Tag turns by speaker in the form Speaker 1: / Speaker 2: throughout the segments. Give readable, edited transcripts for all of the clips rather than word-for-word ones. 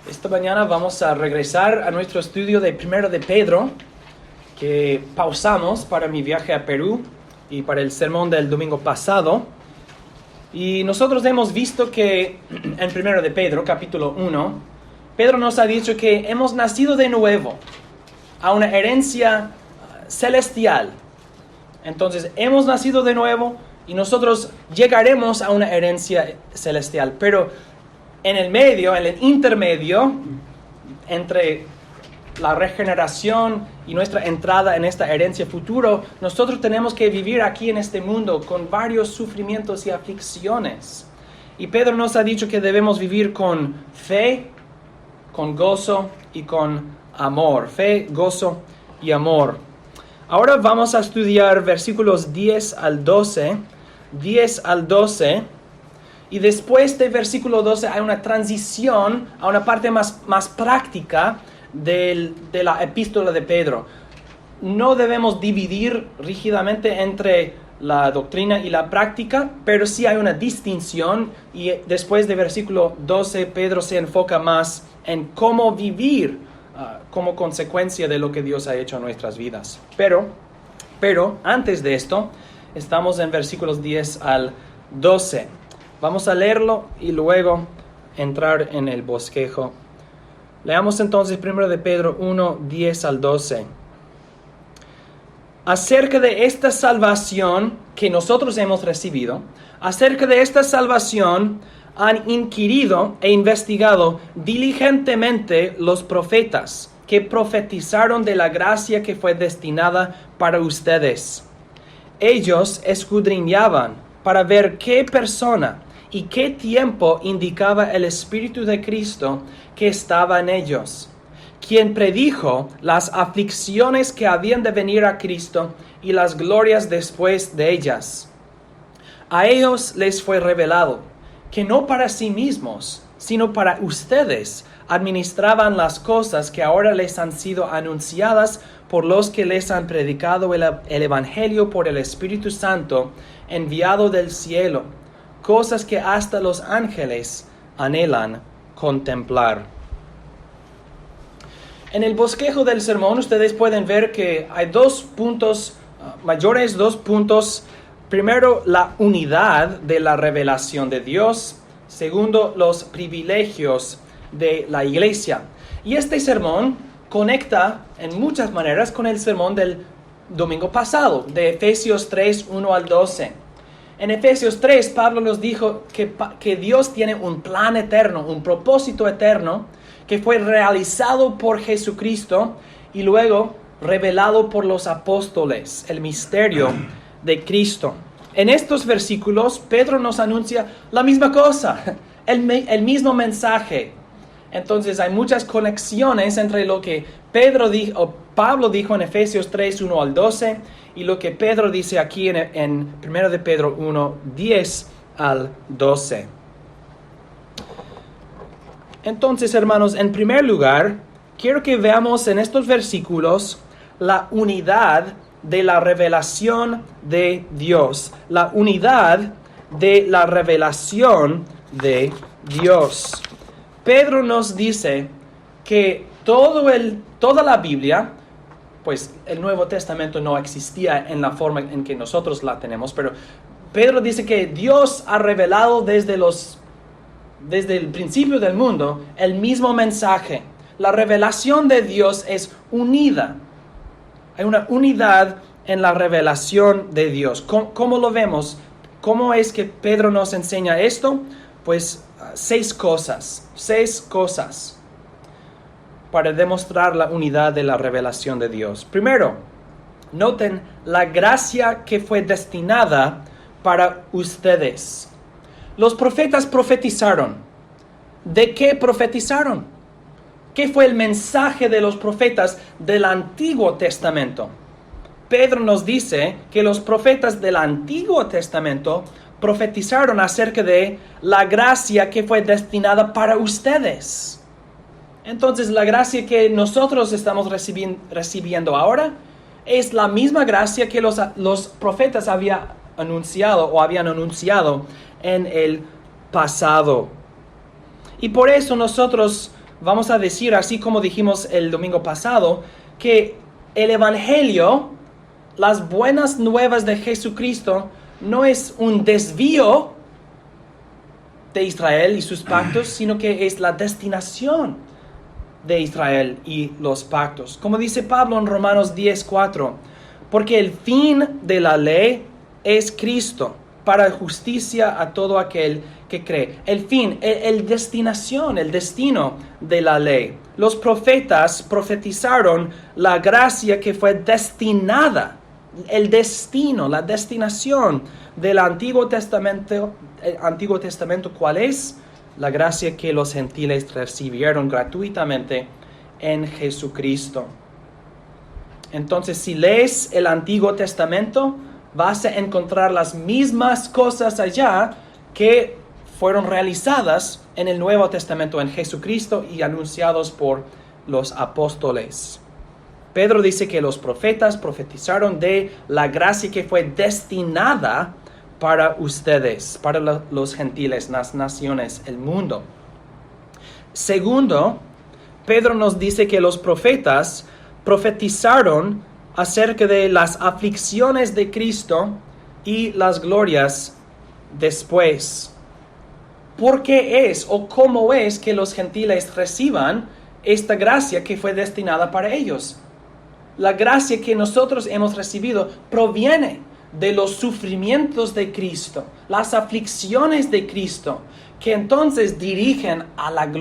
Speaker 1: Esta mañana vamos a regresar a nuestro estudio de Primero de Pedro, que pausamos para mi viaje a Perú y para el sermón del domingo pasado. Y nosotros hemos visto que en Primero de Pedro, capítulo 1, Pedro nos ha dicho que hemos nacido de nuevo a una herencia celestial. Entonces, hemos nacido de nuevo y nosotros llegaremos a una herencia celestial. Pero en el medio, en el intermedio, entre la regeneración y nuestra entrada en esta herencia futuro, nosotros tenemos que vivir aquí en este mundo con varios sufrimientos y aflicciones. Y Pedro nos ha dicho que debemos vivir con fe, con gozo y con amor. Fe, gozo y amor. Ahora vamos a estudiar versículos 10 al 12. 10 al 12. Y después de versículo 12 hay una transición a una parte más práctica de la epístola de Pedro. No debemos dividir rígidamente entre la doctrina y la práctica, pero sí hay una distinción y después de versículo 12 Pedro se enfoca más en cómo vivir como consecuencia de lo que Dios ha hecho en nuestras vidas. Pero antes de esto, estamos en versículos 10 al 12. Vamos a leerlo y luego entrar en el bosquejo. Leamos entonces primero de Pedro 1, 10 al 12. Acerca de esta salvación que nosotros hemos recibido, acerca de esta salvación han inquirido e investigado diligentemente los profetas que profetizaron de la gracia que fue destinada para ustedes. Ellos escudriñaban para ver qué persona y qué tiempo indicaba el Espíritu de Cristo que estaba en ellos, quien predijo las aflicciones que habían de venir a Cristo y las glorias después de ellas. A ellos les fue revelado que no para sí mismos, sino para ustedes administraban las cosas que ahora les han sido anunciadas por los que les han predicado el Evangelio por el Espíritu Santo enviado del cielo, cosas que hasta los ángeles anhelan contemplar. En el bosquejo del sermón ustedes pueden ver que hay dos puntos mayores. Primero, la unidad de la revelación de Dios. Segundo, los privilegios de la iglesia. Y este sermón conecta en muchas maneras con el sermón del domingo pasado, de Efesios 3, 1 al 12. En Efesios 3, Pablo nos dijo que Dios tiene un plan eterno, un propósito eterno, que fue realizado por Jesucristo y luego revelado por los apóstoles, el misterio de Cristo. En estos versículos, Pedro nos anuncia la misma cosa, el mismo mensaje. Entonces hay muchas conexiones entre lo que Pablo dijo en Efesios 3, 1 al 12 y lo que Pedro dice aquí en 1 de Pedro 1, 10 al 12. Entonces, hermanos, en primer lugar, quiero que veamos en estos versículos la unidad de la revelación de Dios. La unidad de la revelación de Dios. Pedro nos dice que toda la Biblia, pues el Nuevo Testamento no existía en la forma en que nosotros la tenemos, pero Pedro dice que Dios ha revelado desde el principio del mundo el mismo mensaje. La revelación de Dios es unida. Hay una unidad en la revelación de Dios. ¿Cómo lo vemos? ¿Cómo es que Pedro nos enseña esto? Pues 6 cosas para demostrar la unidad de la revelación de Dios. Primero, noten la gracia que fue destinada para ustedes. Los profetas profetizaron. ¿De qué profetizaron? ¿Qué fue el mensaje de los profetas del Antiguo Testamento? Pedro nos dice que los profetas del Antiguo Testamento profetizaron acerca de la gracia que fue destinada para ustedes. Entonces, la gracia que nosotros estamos recibiendo ahora es la misma gracia que los profetas habían anunciado en el pasado. Y por eso nosotros vamos a decir, así como dijimos el domingo pasado, que el Evangelio, las buenas nuevas de Jesucristo, no es un desvío de Israel y sus pactos, sino que es la destinación de Israel y los pactos. Como dice Pablo en Romanos 10:4, porque el fin de la ley es Cristo, para justicia a todo aquel que cree. El fin, el destinación, el destino de la ley. Los profetas profetizaron la gracia que fue destinada, el destino, la destinación del Antiguo Testamento. El Antiguo Testamento, ¿cuál es? La gracia que los gentiles recibieron gratuitamente en Jesucristo. Entonces, si lees el Antiguo Testamento, vas a encontrar las mismas cosas allá que fueron realizadas en el Nuevo Testamento, en Jesucristo, y anunciados por los apóstoles. Pedro dice que los profetas profetizaron de la gracia que fue destinada para ustedes, para los gentiles, las naciones, el mundo. Segundo, Pedro nos dice que los profetas profetizaron acerca de las aflicciones de Cristo y las glorias después. ¿Por qué es o cómo es que los gentiles reciban esta gracia que fue destinada para ellos? La gracia que nosotros hemos recibido proviene de los sufrimientos de Cristo, las aflicciones de Cristo, que entonces dirigen a las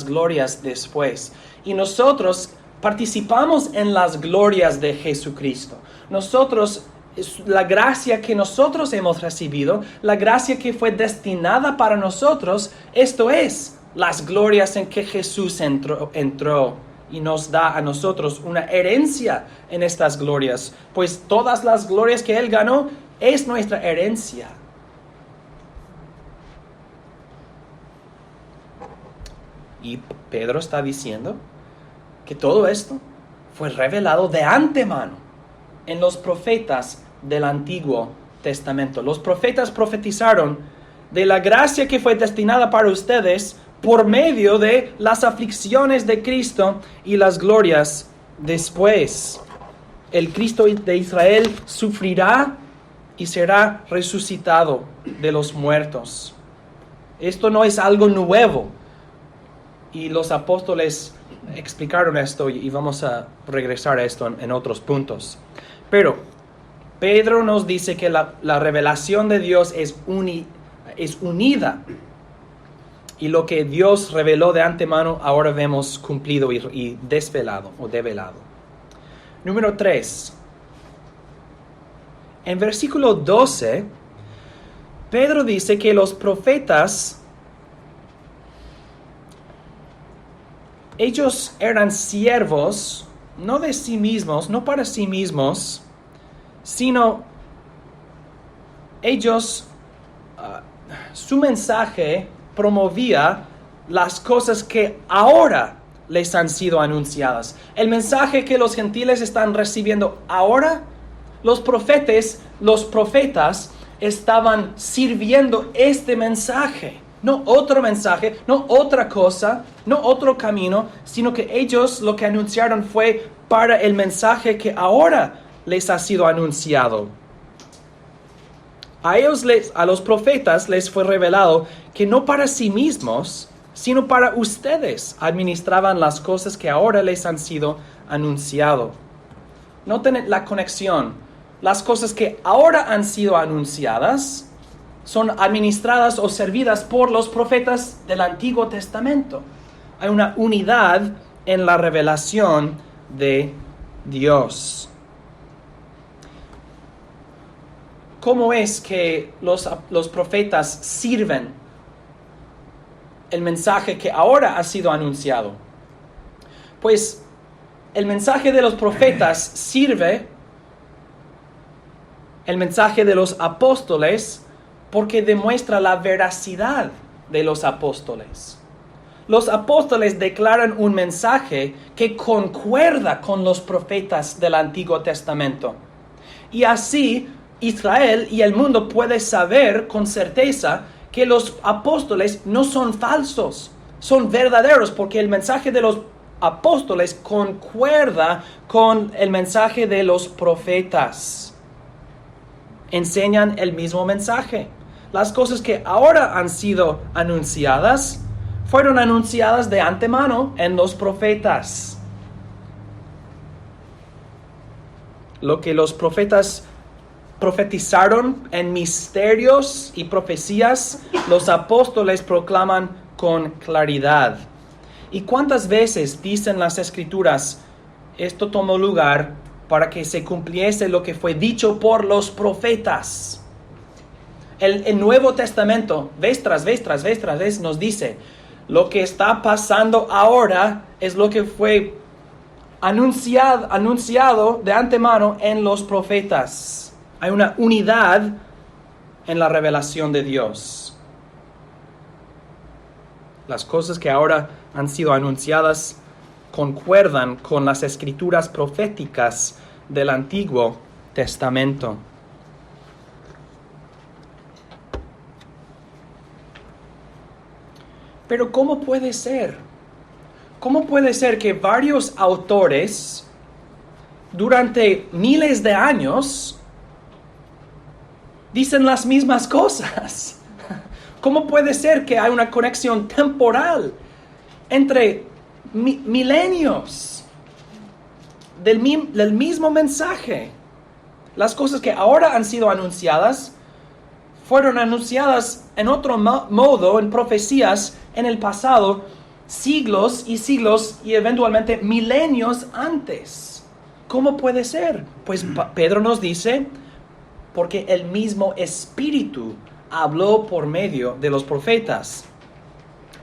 Speaker 1: glorias después. Y nosotros participamos en las glorias de Jesucristo. La gracia que nosotros hemos recibido, la gracia que fue destinada para nosotros, esto es las glorias en que Jesús entró y nos da a nosotros una herencia en estas glorias, pues todas las glorias que Él ganó es nuestra herencia. Y Pedro está diciendo que todo esto fue revelado de antemano en los profetas del Antiguo Testamento. Los profetas profetizaron de la gracia que fue destinada para ustedes por medio de las aflicciones de Cristo y las glorias después. El Cristo de Israel sufrirá y será resucitado de los muertos. Esto no es algo nuevo. Y los apóstoles explicaron esto y vamos a regresar a esto en otros puntos. Pero Pedro nos dice que la revelación de Dios es unida. Y lo que Dios reveló de antemano ahora vemos cumplido y desvelado o develado. Número 3. En versículo 12, Pedro dice que los profetas, ellos eran siervos, no de sí mismos, no para sí mismos, sino ellos, su mensaje promovía las cosas que ahora les han sido anunciadas. El mensaje que los gentiles están recibiendo ahora, los profetas estaban sirviendo este mensaje. No otro mensaje, no otra cosa, no otro camino, sino que ellos lo que anunciaron fue para el mensaje que ahora les ha sido anunciado. A los profetas les fue revelado que no para sí mismos, sino para ustedes administraban las cosas que ahora les han sido anunciado. Noten la conexión. Las cosas que ahora han sido anunciadas son administradas o servidas por los profetas del Antiguo Testamento. Hay una unidad en la revelación de Dios. ¿Cómo es que los profetas sirven el mensaje que ahora ha sido anunciado? Pues el mensaje de los profetas sirve el mensaje de los apóstoles porque demuestra la veracidad de los apóstoles. Los apóstoles declaran un mensaje que concuerda con los profetas del Antiguo Testamento. Y así Israel y el mundo puede saber con certeza que los apóstoles no son falsos, son verdaderos porque el mensaje de los apóstoles concuerda con el mensaje de los profetas. Enseñan el mismo mensaje. Las cosas que ahora han sido anunciadas fueron anunciadas de antemano en los profetas. Lo que los profetas profetizaron en misterios y profecías, los apóstoles proclaman con claridad. ¿Y cuántas veces dicen las Escrituras, esto tomó lugar para que se cumpliese lo que fue dicho por los profetas? El Nuevo Testamento, vez tras vez, nos dice, lo que está pasando ahora es lo que fue anunciado de antemano en los profetas. Hay una unidad en la revelación de Dios. Las cosas que ahora han sido anunciadas concuerdan con las escrituras proféticas del Antiguo Testamento. Pero ¿cómo puede ser? ¿Cómo puede ser que varios autores durante miles de años dicen las mismas cosas? ¿Cómo puede ser que hay una conexión temporal entre milenios del mismo mensaje? Las cosas que ahora han sido anunciadas fueron anunciadas en otro modo, en profecías en el pasado, siglos y eventualmente milenios antes. ¿Cómo puede ser? Pues Pedro nos dice, porque el mismo Espíritu habló por medio de los profetas.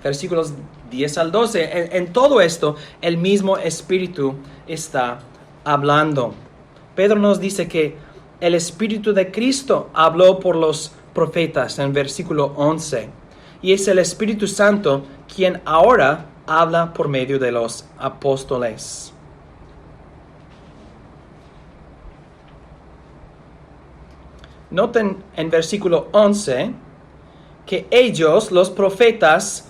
Speaker 1: Versículos 10 al 12. En todo esto, el mismo Espíritu está hablando. Pedro nos dice que el Espíritu de Cristo habló por los profetas en versículo 11. Y es el Espíritu Santo quien ahora habla por medio de los apóstoles. Noten en versículo 11 que ellos, los profetas,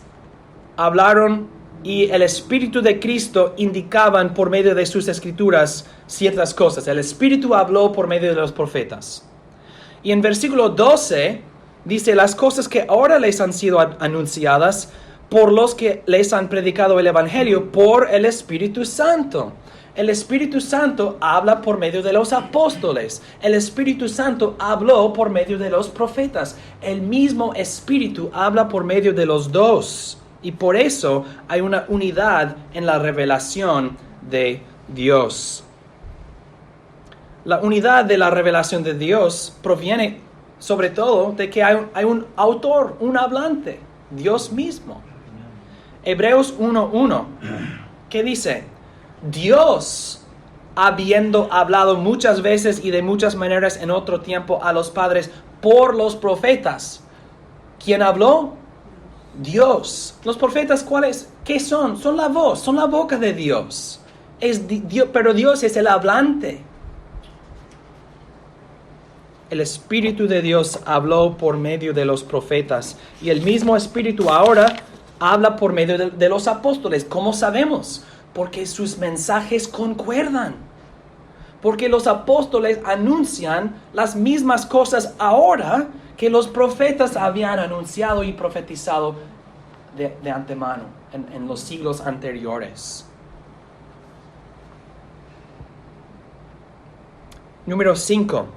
Speaker 1: hablaron y el Espíritu de Cristo indicaban por medio de sus escrituras ciertas cosas. El Espíritu habló por medio de los profetas. Y en versículo 12 dice las cosas que ahora les han sido anunciadas por los que les han predicado el Evangelio por el Espíritu Santo. El Espíritu Santo habla por medio de los apóstoles. El Espíritu Santo habló por medio de los profetas. El mismo Espíritu habla por medio de los dos. Y por eso hay una unidad en la revelación de Dios. La unidad de la revelación de Dios proviene sobre todo de que hay un autor, un hablante, Dios mismo. Hebreos 1:1, ¿qué dice? Dios, habiendo hablado muchas veces y de muchas maneras en otro tiempo a los padres por los profetas. ¿Quién habló? Dios. Los profetas, ¿cuáles? ¿Qué son? Son la voz, son la boca de Dios. Pero Dios es el hablante. El Espíritu de Dios habló por medio de los profetas y el mismo Espíritu ahora habla por medio de los apóstoles. ¿Cómo sabemos? Porque sus mensajes concuerdan. Porque los apóstoles anuncian las mismas cosas ahora que los profetas habían anunciado y profetizado de antemano en los siglos anteriores. Número 5.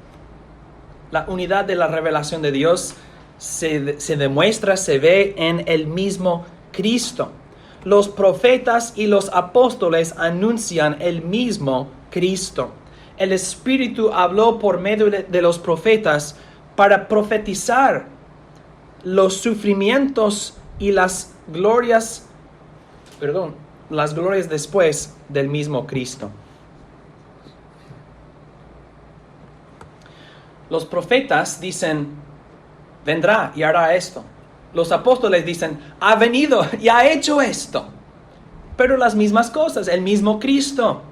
Speaker 1: La unidad de la revelación de Dios se demuestra, se ve en el mismo Cristo. Los profetas y los apóstoles anuncian el mismo Cristo. El Espíritu habló por medio de los profetas para profetizar los sufrimientos y las glorias después del mismo Cristo. Los profetas dicen, vendrá y hará esto. Los apóstoles dicen, ha venido y ha hecho esto. Pero las mismas cosas, el mismo Cristo.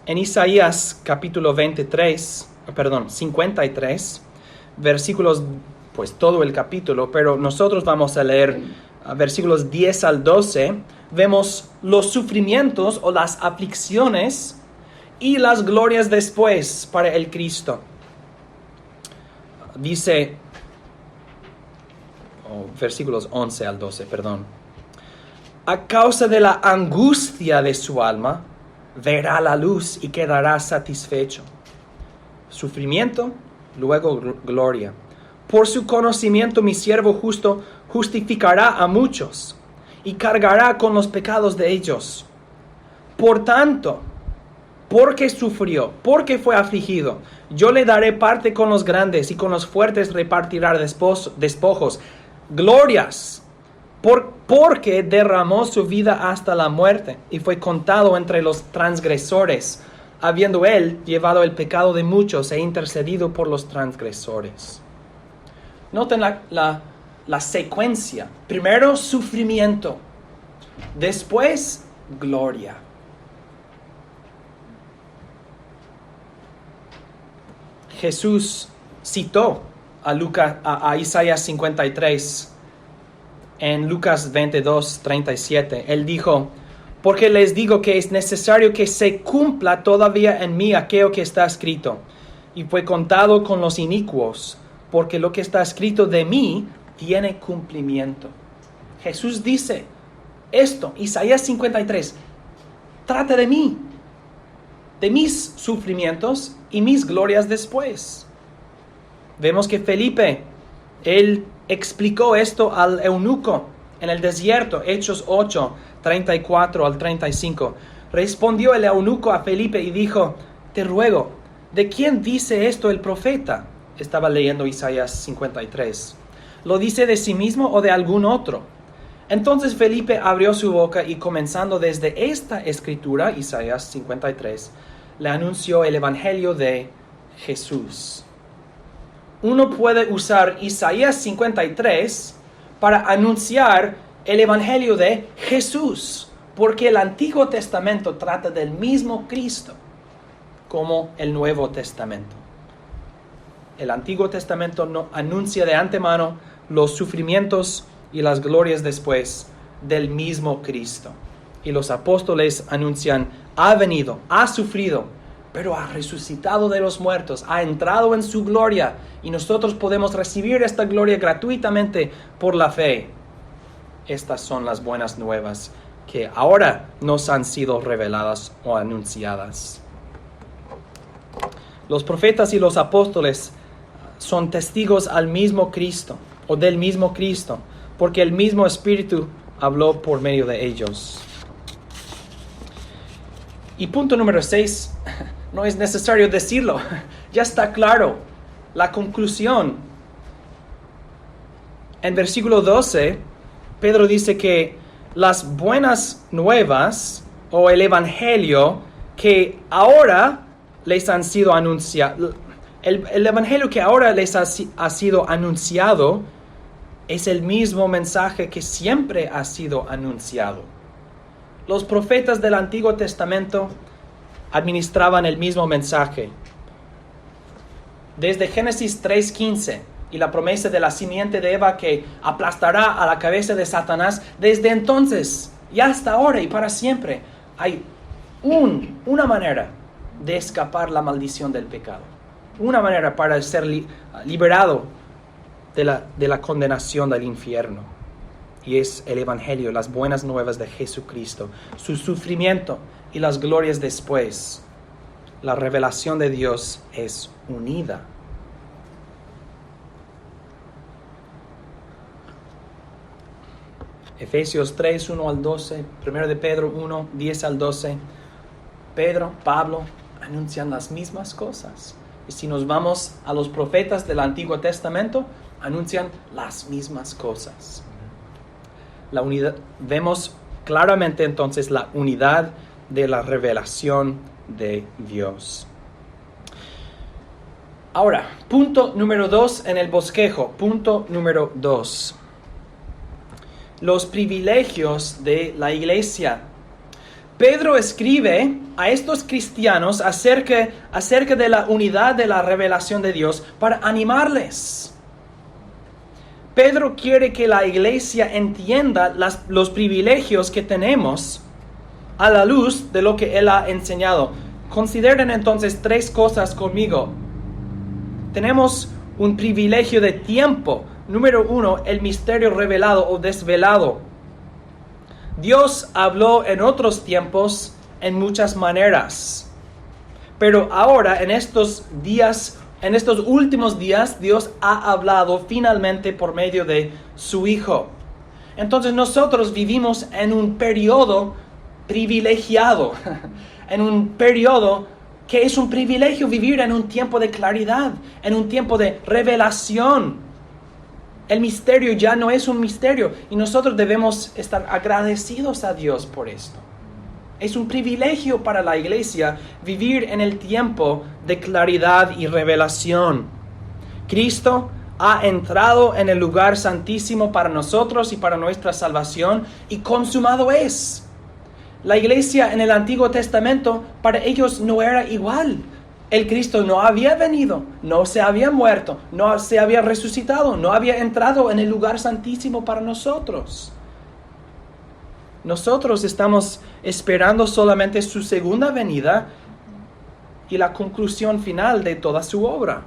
Speaker 1: En Isaías capítulo 53, versículos pues todo el capítulo, pero nosotros vamos a leer versículos 10 al 12. Vemos los sufrimientos o las aflicciones y las glorias después para el Cristo. Dice, versículos 11 al 12, perdón. A causa de la angustia de su alma, verá la luz y quedará satisfecho. Sufrimiento, luego gloria. Por su conocimiento mi siervo justo justificará a muchos y cargará con los pecados de ellos. Por tanto, porque sufrió, porque fue afligido, yo le daré parte con los grandes y con los fuertes repartirá despojos, glorias, porque derramó su vida hasta la muerte y fue contado entre los transgresores, habiendo él llevado el pecado de muchos e intercedido por los transgresores. Noten la secuencia. Primero sufrimiento, después gloria. Jesús citó a Isaías 53 en Lucas 22, 37. Él dijo, porque les digo que es necesario que se cumpla todavía en mí aquello que está escrito. Y fue contado con los inicuos, porque lo que está escrito de mí tiene cumplimiento. Jesús dice esto, Isaías 53, trata de mí, de mis sufrimientos y mis glorias después. Vemos que Felipe, él explicó esto al eunuco en el desierto, Hechos 8, 34 al 35. Respondió el eunuco a Felipe y dijo, te ruego, ¿de quién dice esto el profeta? Estaba leyendo Isaías 53. ¿Lo dice de sí mismo o de algún otro? Entonces Felipe abrió su boca y comenzando desde esta escritura, Isaías 53, le anunció el evangelio de Jesús. Uno puede usar Isaías 53 para anunciar el evangelio de Jesús, porque el Antiguo Testamento trata del mismo Cristo como el Nuevo Testamento. El Antiguo Testamento no anuncia de antemano los sufrimientos y las glorias después del mismo Cristo. Y los apóstoles anuncian, ha venido, ha sufrido, pero ha resucitado de los muertos, ha entrado en su gloria y nosotros podemos recibir esta gloria gratuitamente por la fe. Estas son las buenas nuevas que ahora nos han sido reveladas o anunciadas. Los profetas y los apóstoles son testigos al mismo Cristo o del mismo Cristo, porque el mismo Espíritu habló por medio de ellos. Y punto número 6, no es necesario decirlo, ya está claro la conclusión. En versículo 12, Pedro dice que las buenas nuevas o el evangelio que ahora les han sido anunciados, el evangelio que ahora les ha sido anunciado es el mismo mensaje que siempre ha sido anunciado. Los profetas del Antiguo Testamento administraban el mismo mensaje. Desde Génesis 3:15 y la promesa de la simiente de Eva que aplastará a la cabeza de Satanás, desde entonces y hasta ahora y para siempre hay una manera de escapar la maldición del pecado. Una manera para ser liberado de la condenación del infierno. Y es el evangelio, las buenas nuevas de Jesucristo, su sufrimiento y las glorias después. La revelación de Dios es unida. Efesios 3, 1 al 12, 1 de Pedro 1, 10 al 12. Pedro, Pablo anuncian las mismas cosas. Y si nos vamos a los profetas del Antiguo Testamento, anuncian las mismas cosas. La unidad, vemos claramente entonces la unidad de la revelación de Dios. Ahora, punto número 2 en el bosquejo. Punto número 2. Los privilegios de la iglesia. Pedro escribe a estos cristianos acerca de la unidad de la revelación de Dios para animarles. Pedro quiere que la iglesia entienda los privilegios que tenemos a la luz de lo que él ha enseñado. Consideren entonces 3 cosas conmigo. Tenemos un privilegio de tiempo. Número 1, el misterio revelado o desvelado. Dios habló en otros tiempos en muchas maneras. Pero ahora, en estos últimos días, Dios ha hablado finalmente por medio de su Hijo. Entonces nosotros vivimos en un periodo privilegiado, en un periodo que es un privilegio vivir en un tiempo de claridad, en un tiempo de revelación. El misterio ya no es un misterio y nosotros debemos estar agradecidos a Dios por esto. Es un privilegio para la iglesia vivir en el tiempo de claridad y revelación. Cristo ha entrado en el lugar santísimo para nosotros y para nuestra salvación y consumado es. La iglesia en el Antiguo Testamento para ellos no era igual. El Cristo no había venido, no se había muerto, no se había resucitado, no había entrado en el lugar santísimo para nosotros. Nosotros estamos esperando solamente su segunda venida y la conclusión final de toda su obra.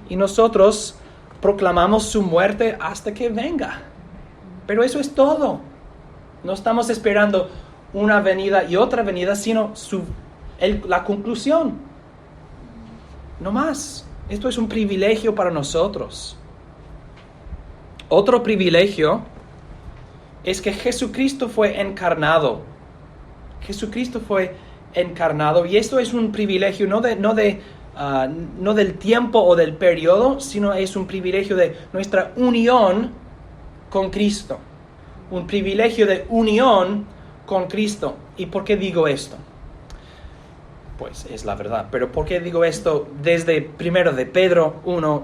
Speaker 1: Y nosotros proclamamos su muerte hasta que venga. Pero eso es todo. No estamos esperando una venida y otra venida, sino la conclusión. No más. Esto es un privilegio para nosotros. Otro privilegio es que Jesucristo fue encarnado. Jesucristo fue encarnado y esto es un privilegio no del tiempo o del periodo, sino es un privilegio de nuestra unión con Cristo. Un privilegio de unión con Cristo. ¿Y por qué digo esto? Pues es la verdad. Pero ¿por qué digo esto desde 1 de Pedro 1,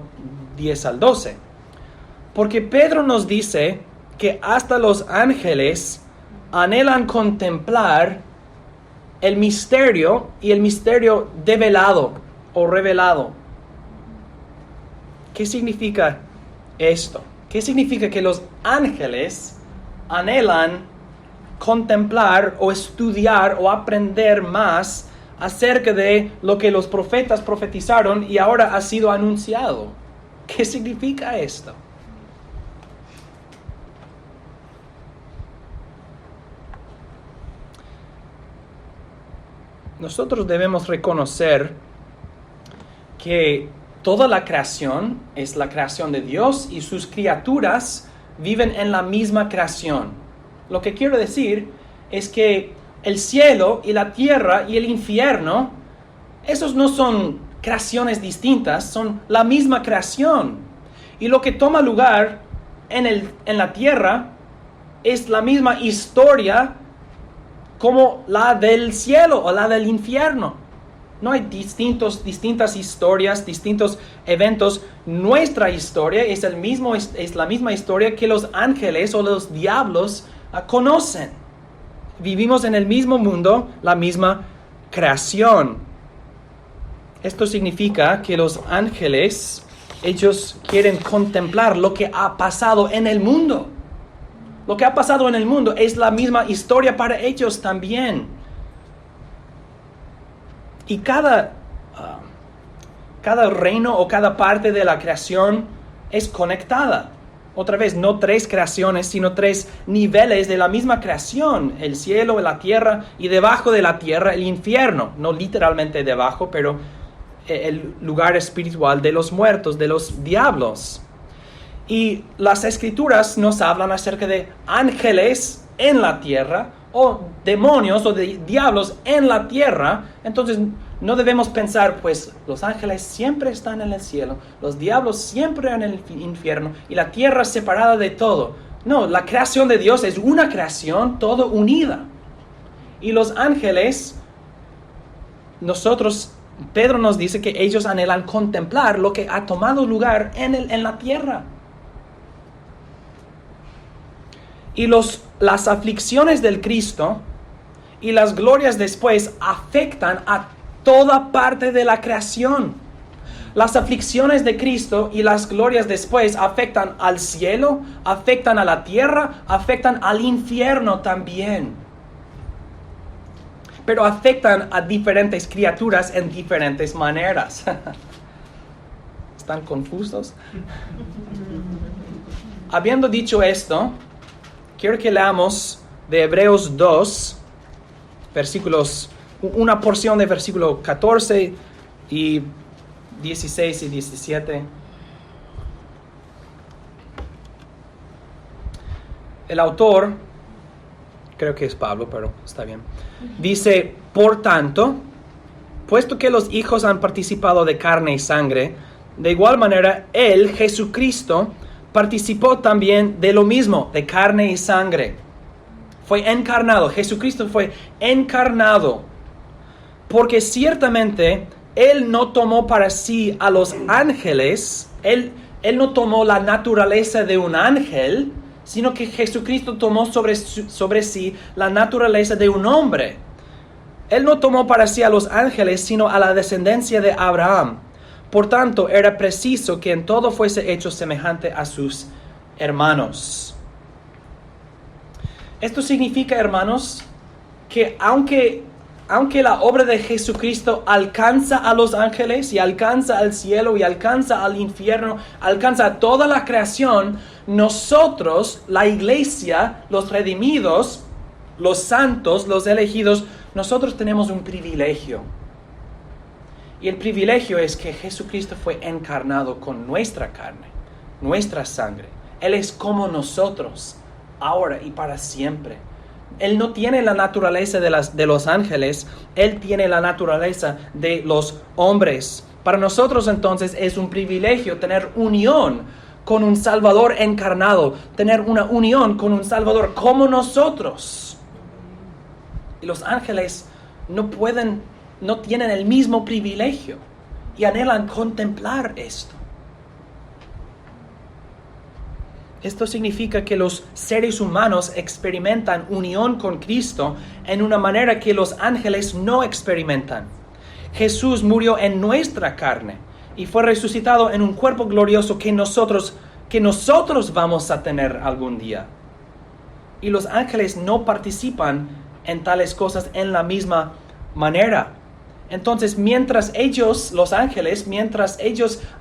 Speaker 1: 10 al 12? Porque Pedro nos dice que hasta los ángeles anhelan contemplar el misterio y el misterio develado o revelado. ¿Qué significa esto? ¿Qué significa que los ángeles anhelan contemplar o estudiar o aprender más acerca de lo que los profetas profetizaron y ahora ha sido anunciado? ¿Qué significa esto? Nosotros debemos reconocer que toda la creación es la creación de Dios y sus criaturas viven en la misma creación. Lo que quiero decir es que el cielo y la tierra y el infierno, esos no son creaciones distintas, son la misma creación. Y lo que toma lugar en la tierra es la misma historia como la del cielo o la del infierno. No hay distintas historias, distintos eventos. Nuestra historia es la misma historia que los ángeles o los diablos conocen. Vivimos en el mismo mundo, la misma creación. Esto significa que los ángeles, ellos quieren contemplar lo que ha pasado en el mundo. Lo que ha pasado en el mundo es la misma historia para ellos también. Y cada reino o cada parte de la creación es conectada. Otra vez, no 3 creaciones, sino 3 niveles de la misma creación. El cielo, la tierra y debajo de la tierra el infierno. No literalmente debajo, pero el lugar espiritual de los muertos, de los diablos. Y las escrituras nos hablan acerca de ángeles en la tierra o demonios o de diablos en la tierra. Entonces no debemos pensar, pues los ángeles siempre están en el cielo, los diablos siempre en el infierno y la tierra separada de todo. No, la creación de Dios es una creación todo unida. Y los ángeles, Pedro nos dice que ellos anhelan contemplar lo que ha tomado lugar en la tierra. Y las aflicciones del Cristo y las glorias después afectan a toda parte de la creación. las aflicciones de Cristo y las glorias después afectan al cielo, afectan a la tierra, afectan al infierno también. Pero afectan a diferentes criaturas en diferentes maneras. ¿Están confusos? Habiendo dicho esto, quiero que leamos de Hebreos 2, una porción de versículo 14 y 16 y 17. El autor, creo que es Pablo, pero está bien, dice: por tanto, puesto que los hijos han participado de carne y sangre, de igual manera él, Jesucristo, participó también de lo mismo, de carne y sangre. Fue encarnado, Jesucristo fue encarnado, porque ciertamente Él no tomó para sí a los ángeles, Él no tomó la naturaleza de un ángel, sino que Jesucristo tomó sobre sí la naturaleza de un hombre. Él no tomó para sí a los ángeles, sino a la descendencia de Abraham. Por tanto, era preciso que en todo fuese hecho semejante a sus hermanos. Esto significa, hermanos, que aunque la obra de Jesucristo alcanza a los ángeles y alcanza al cielo y alcanza al infierno, alcanza a toda la creación, nosotros, la iglesia, los redimidos, los santos, los elegidos, nosotros tenemos un privilegio. Y el privilegio es que Jesucristo fue encarnado con nuestra carne, nuestra sangre. Él es como nosotros, ahora y para siempre. Él no tiene la naturaleza de los ángeles, Él tiene la naturaleza de los hombres. Para nosotros entonces es un privilegio tener unión con un Salvador encarnado, tener una unión con un Salvador como nosotros. Y los ángeles no tienen el mismo privilegio y anhelan contemplar esto. Esto significa que los seres humanos experimentan unión con Cristo en una manera que los ángeles no experimentan. Jesús murió en nuestra carne y fue resucitado en un cuerpo glorioso que nosotros vamos a tener algún día. Y los ángeles no participan en tales cosas en la misma manera. Entonces, mientras ellos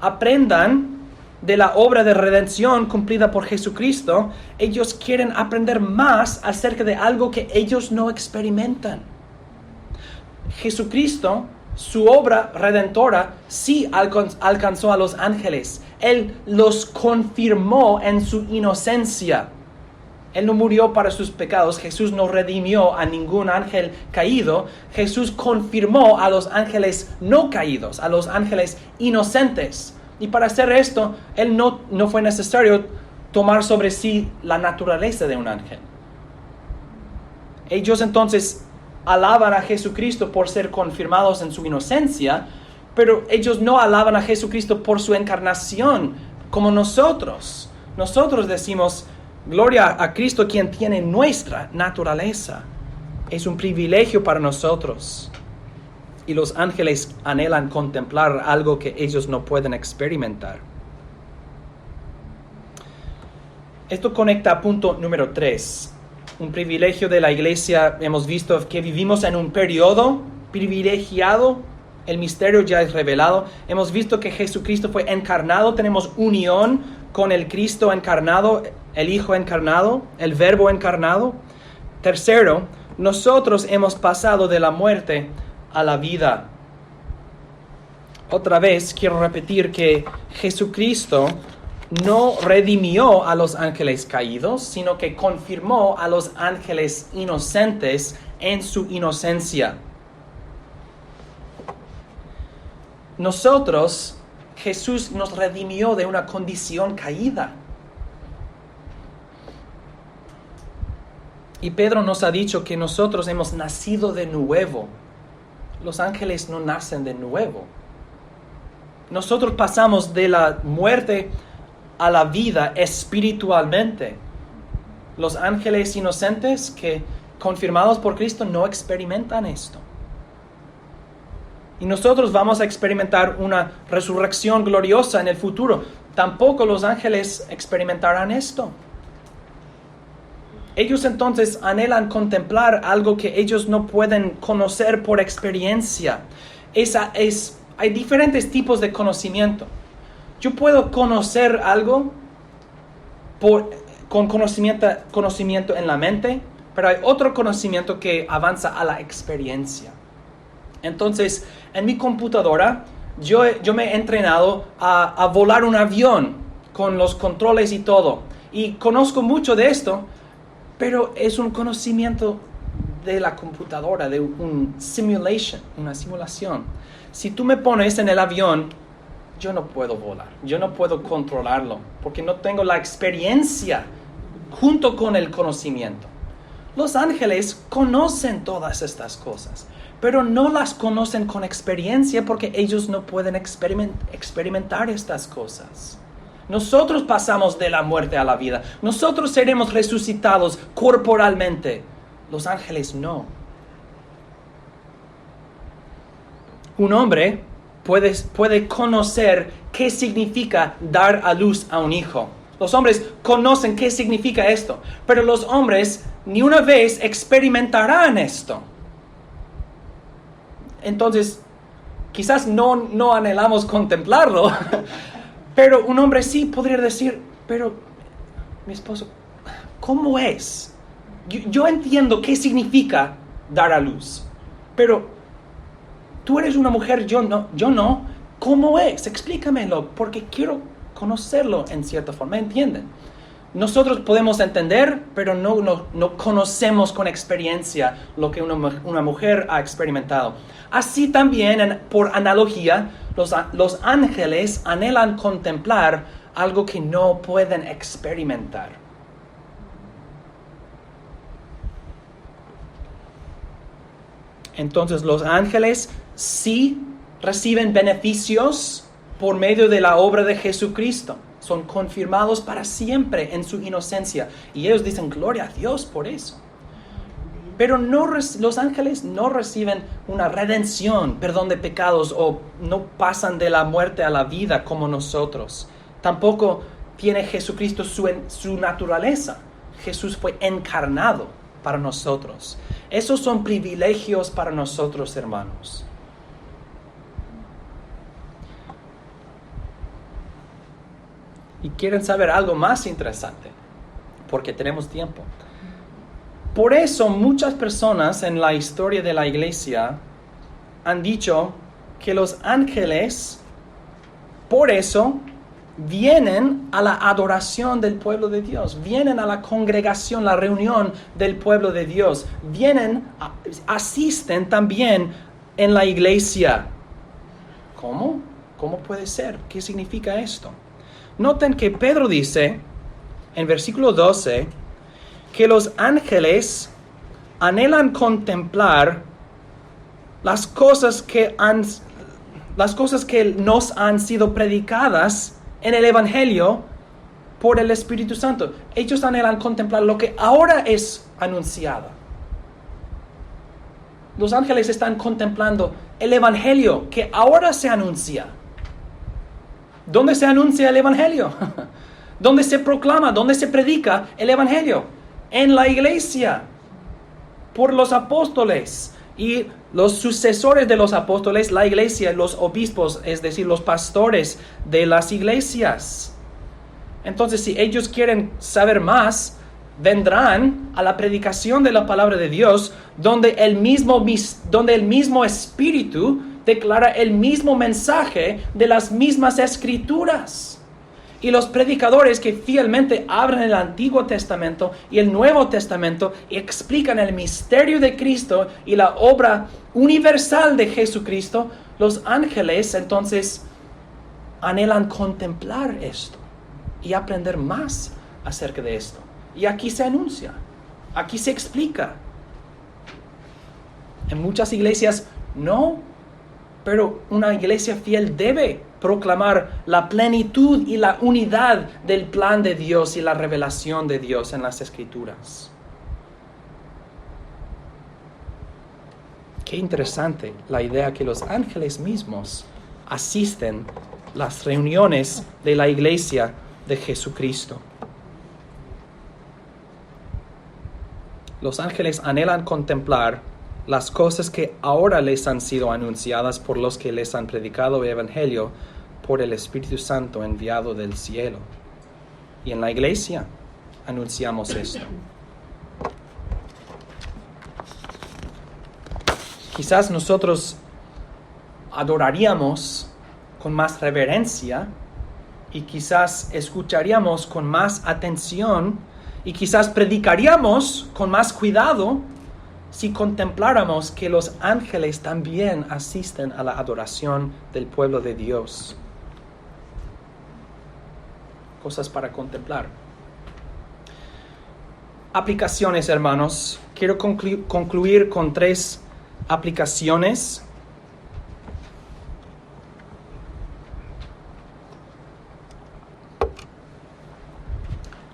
Speaker 1: aprendan de la obra de redención cumplida por Jesucristo, ellos quieren aprender más acerca de algo que ellos no experimentan. Jesucristo, su obra redentora, sí alcanzó a los ángeles. Él los confirmó en su inocencia. Él no murió para sus pecados. Jesús no redimió a ningún ángel caído. Jesús confirmó a los ángeles no caídos, a los ángeles inocentes. Y para hacer esto, Él no fue necesario tomar sobre sí la naturaleza de un ángel. Ellos entonces alaban a Jesucristo por ser confirmados en su inocencia, pero ellos no alaban a Jesucristo por su encarnación como nosotros. Nosotros decimos: gloria a Cristo, quien tiene nuestra naturaleza. Es un privilegio para nosotros. Y los ángeles anhelan contemplar algo que ellos no pueden experimentar. Esto conecta a punto número 3. Un privilegio de la iglesia. Hemos visto que vivimos en un periodo privilegiado. El misterio ya es revelado. Hemos visto que Jesucristo fue encarnado. Tenemos unión con el Cristo encarnado, el Hijo encarnado, el Verbo encarnado. Tercero, nosotros hemos pasado de la muerte a la vida. Otra vez quiero repetir que Jesucristo no redimió a los ángeles caídos, sino que confirmó a los ángeles inocentes en su inocencia. Nosotros, Jesús nos redimió de una condición caída. Y Pedro nos ha dicho que nosotros hemos nacido de nuevo. Los ángeles no nacen de nuevo. Nosotros pasamos de la muerte a la vida espiritualmente. Los ángeles inocentes que confirmados por Cristo no experimentan esto. Y nosotros vamos a experimentar una resurrección gloriosa en el futuro. Tampoco los ángeles experimentarán esto. Ellos entonces anhelan contemplar algo que ellos no pueden conocer por experiencia. Hay diferentes tipos de conocimiento. Yo puedo conocer algo con conocimiento en la mente, pero hay otro conocimiento que avanza a la experiencia. Entonces, en mi computadora, yo me he entrenado a volar un avión con los controles y todo. Y conozco mucho de esto, pero es un conocimiento de la computadora, de una simulación. Si tú me pones en el avión, yo no puedo volar, yo no puedo controlarlo, porque no tengo la experiencia junto con el conocimiento. Los ángeles conocen todas estas cosas, pero no las conocen con experiencia porque ellos no pueden experimentar estas cosas. Nosotros pasamos de la muerte a la vida. Nosotros seremos resucitados corporalmente. Los ángeles no. Un hombre puede conocer qué significa dar a luz a un hijo. Los hombres conocen qué significa esto, pero los hombres ni una vez experimentarán esto. Entonces, quizás no anhelamos contemplarlo, pero un hombre sí podría decir, pero mi esposo, ¿cómo es? Yo entiendo qué significa dar a luz, pero tú eres una mujer, yo no. ¿Cómo es? Explícamelo, porque quiero conocerlo en cierta forma, ¿entienden? Nosotros podemos entender, pero no conocemos con experiencia lo que una mujer ha experimentado. Así también, por analogía, los ángeles anhelan contemplar algo que no pueden experimentar. Entonces, los ángeles sí reciben beneficios por medio de la obra de Jesucristo. Son confirmados para siempre en su inocencia. Y ellos dicen, gloria a Dios por eso. Pero los ángeles no reciben una redención, perdón de pecados, o no pasan de la muerte a la vida como nosotros. Tampoco tiene Jesucristo su naturaleza. Jesús fue encarnado para nosotros. Esos son privilegios para nosotros, hermanos. Y quieren saber algo más interesante, porque tenemos tiempo. Por eso muchas personas en la historia de la iglesia han dicho que los ángeles, por eso, vienen a la adoración del pueblo de Dios, vienen a la congregación, la reunión del pueblo de Dios, asisten también en la iglesia. ¿Cómo? ¿Cómo puede ser? ¿Qué significa esto? Noten que Pedro dice en versículo 12 que los ángeles anhelan contemplar las cosas que nos han sido predicadas en el Evangelio por el Espíritu Santo. Ellos anhelan contemplar lo que ahora es anunciado. Los ángeles están contemplando el Evangelio que ahora se anuncia. ¿Dónde se anuncia el Evangelio? ¿Dónde se proclama? ¿Dónde se predica el Evangelio? En la iglesia, por los apóstoles y los sucesores de los apóstoles, la iglesia, los obispos, es decir, los pastores de las iglesias. Entonces, si ellos quieren saber más, vendrán a la predicación de la palabra de Dios, donde el mismo Espíritu declara el mismo mensaje de las mismas escrituras. Y los predicadores que fielmente abren el Antiguo Testamento y el Nuevo Testamento y explican el misterio de Cristo y la obra universal de Jesucristo, los ángeles entonces anhelan contemplar esto y aprender más acerca de esto. Y aquí se anuncia, aquí se explica. En muchas iglesias no, pero una iglesia fiel debe proclamar la plenitud y la unidad del plan de Dios y la revelación de Dios en las Escrituras. Qué interesante la idea que los ángeles mismos asisten a las reuniones de la iglesia de Jesucristo. Los ángeles anhelan contemplar las cosas que ahora les han sido anunciadas por los que les han predicado el Evangelio por el Espíritu Santo enviado del cielo. Y en la iglesia anunciamos esto. Quizás nosotros adoraríamos con más reverencia y quizás escucharíamos con más atención y quizás predicaríamos con más cuidado si contempláramos que los ángeles también asisten a la adoración del pueblo de Dios. Cosas para contemplar. Aplicaciones, hermanos. Quiero concluir con 3 aplicaciones.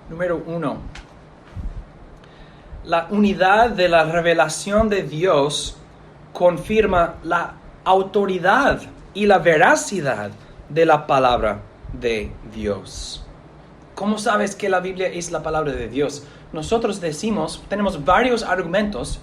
Speaker 1: Número 1. La unidad de la revelación de Dios confirma la autoridad y la veracidad de la palabra de Dios. ¿Cómo sabes que la Biblia es la palabra de Dios? Nosotros tenemos varios argumentos,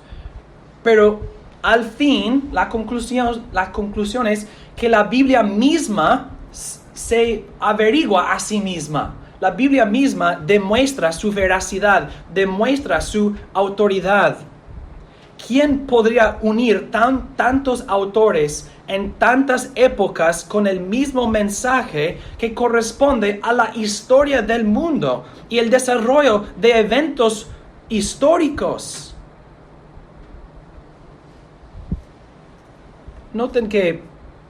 Speaker 1: pero al fin la conclusión es que la Biblia misma se averigua a sí misma. La Biblia misma demuestra su veracidad, demuestra su autoridad. ¿Quién podría unir tantos autores en tantas épocas con el mismo mensaje que corresponde a la historia del mundo y el desarrollo de eventos históricos? Noten que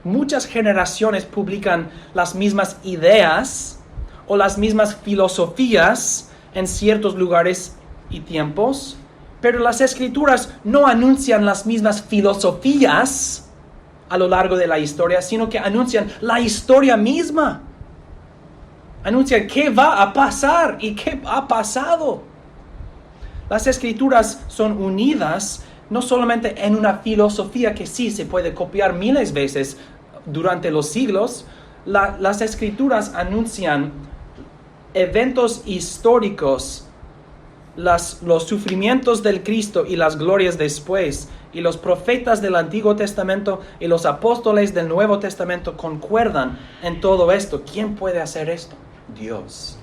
Speaker 1: muchas generaciones publican las mismas ideas o las mismas filosofías en ciertos lugares y tiempos, pero las Escrituras no anuncian las mismas filosofías a lo largo de la historia, sino que anuncian la historia misma. Anuncian qué va a pasar y qué ha pasado. Las Escrituras son unidas no solamente en una filosofía que sí se puede copiar miles de veces durante los siglos. Las Escrituras anuncian eventos históricos, los sufrimientos del Cristo y las glorias después, y los profetas del Antiguo Testamento y los apóstoles del Nuevo Testamento concuerdan en todo esto. ¿Quién puede hacer esto? Dios.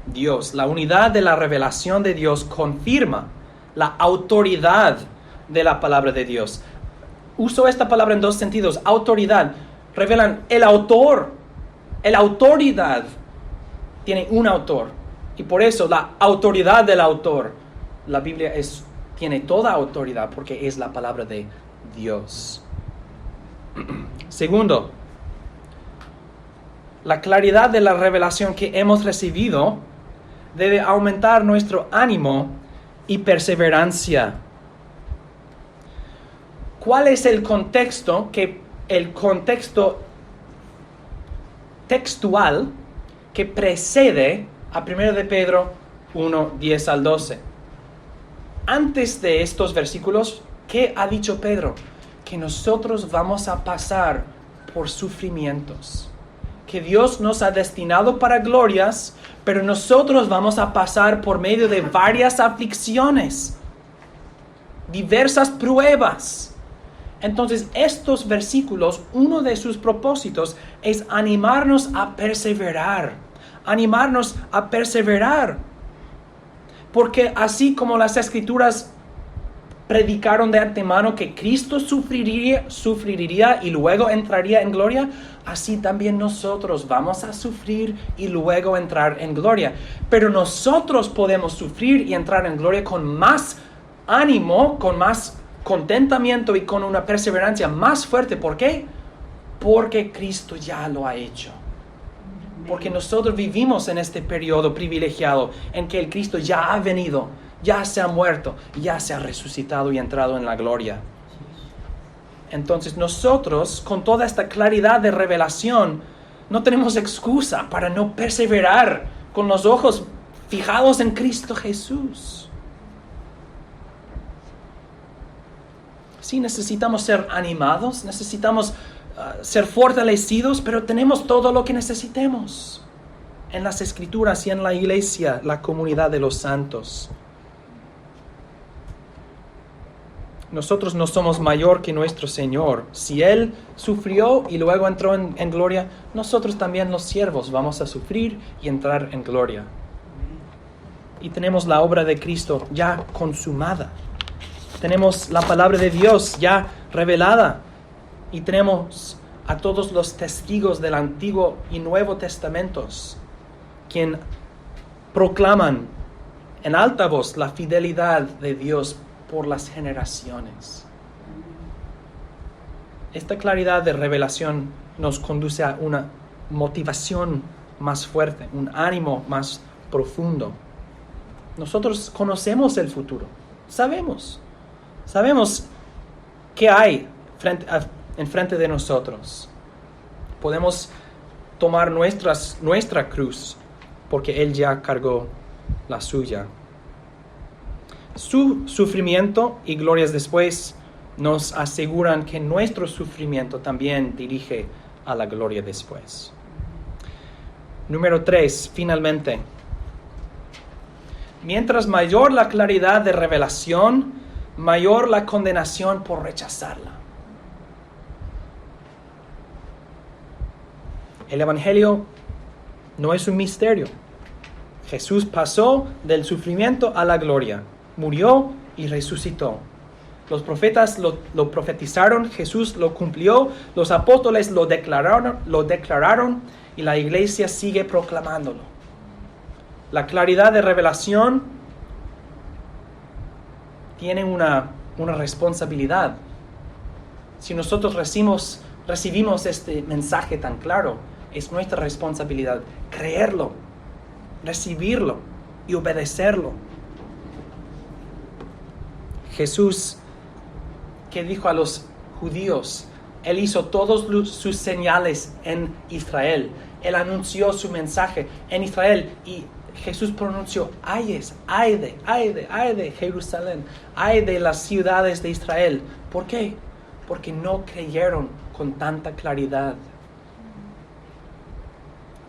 Speaker 1: Dios. La unidad de la revelación de Dios confirma la autoridad de la palabra de Dios. Uso esta palabra en 2 sentidos. Autoridad. Revelan el autor. La autoridad tiene un autor. Y por eso la autoridad del autor. La Biblia tiene toda autoridad porque es la palabra de Dios. Segundo, la claridad de la revelación que hemos recibido debe aumentar nuestro ánimo y perseverancia. ¿Cuál es el contexto? El contexto textual que precede a 1 de Pedro 1, 10 al 12. Antes de estos versículos, ¿qué ha dicho Pedro? Que nosotros vamos a pasar por sufrimientos. Que Dios nos ha destinado para glorias, pero nosotros vamos a pasar por medio de varias aflicciones, diversas pruebas. Entonces, estos versículos, uno de sus propósitos es animarnos a perseverar. Animarnos a perseverar. Porque así como las Escrituras predicaron de antemano que Cristo sufriría y luego entraría en gloria, así también nosotros vamos a sufrir y luego entrar en gloria. Pero nosotros podemos sufrir y entrar en gloria con más ánimo, con más contentamiento y con una perseverancia más fuerte. ¿Por qué? Porque Cristo ya lo ha hecho. Porque nosotros vivimos en este periodo privilegiado en que el Cristo ya ha venido, ya se ha muerto, ya se ha resucitado y entrado en la gloria. Entonces nosotros, con toda esta claridad de revelación, no tenemos excusa para no perseverar con los ojos fijados en Cristo Jesús. Sí, necesitamos ser animados, necesitamos ser fortalecidos, pero tenemos todo lo que necesitemos en las Escrituras y en la iglesia, la comunidad de los santos. Nosotros no somos mayor que nuestro Señor. Si Él sufrió y luego entró en gloria, nosotros también los siervos vamos a sufrir y entrar en gloria. Y tenemos la obra de Cristo ya consumada. Tenemos la palabra de Dios ya revelada. Y tenemos a todos los testigos del Antiguo y Nuevo Testamentos, quien proclaman en alta voz la fidelidad de Dios por las generaciones. Esta claridad de revelación nos conduce a una motivación más fuerte, un ánimo más profundo. Nosotros conocemos el futuro, sabemos qué hay enfrente de nosotros. Podemos tomar nuestra cruz porque Él ya cargó la suya. Su sufrimiento y glorias después nos aseguran que nuestro sufrimiento también dirige a la gloria después. Número 3, finalmente. Mientras mayor la claridad de revelación, mayor la condenación por rechazarla. El Evangelio no es un misterio. Jesús pasó del sufrimiento a la gloria. Murió y resucitó. Los profetas lo profetizaron, Jesús lo cumplió, los apóstoles lo declararon y la iglesia sigue proclamándolo. La claridad de revelación tiene una responsabilidad. Si nosotros recibimos este mensaje tan claro, es nuestra responsabilidad creerlo, recibirlo y obedecerlo. Jesús, que dijo a los judíos, Él hizo todas sus señales en Israel. Él anunció su mensaje en Israel y Jesús pronunció, ay de Jerusalén, ay de las ciudades de Israel. ¿Por qué? Porque no creyeron con tanta claridad.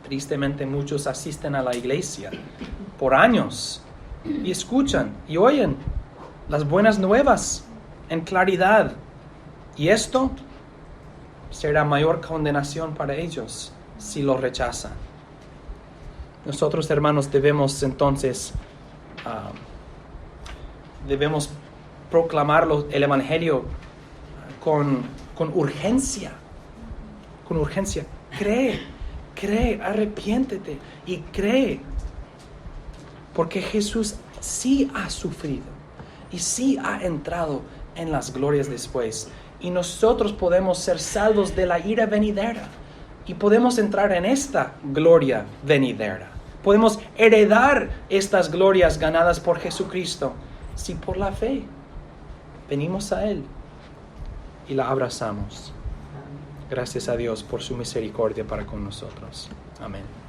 Speaker 1: Tristemente muchos asisten a la iglesia por años y escuchan y oyen las buenas nuevas en claridad. Y esto será mayor condenación para ellos si lo rechazan. Nosotros, hermanos, debemos entonces proclamar el Evangelio con urgencia. Con urgencia. Cree, arrepiéntete y cree. Porque Jesús sí ha sufrido y sí ha entrado en las glorias después. Y nosotros podemos ser salvos de la ira venidera. Y podemos entrar en esta gloria venidera. Podemos heredar estas glorias ganadas por Jesucristo si por la fe venimos a Él y la abrazamos. Gracias a Dios por su misericordia para con nosotros. Amén.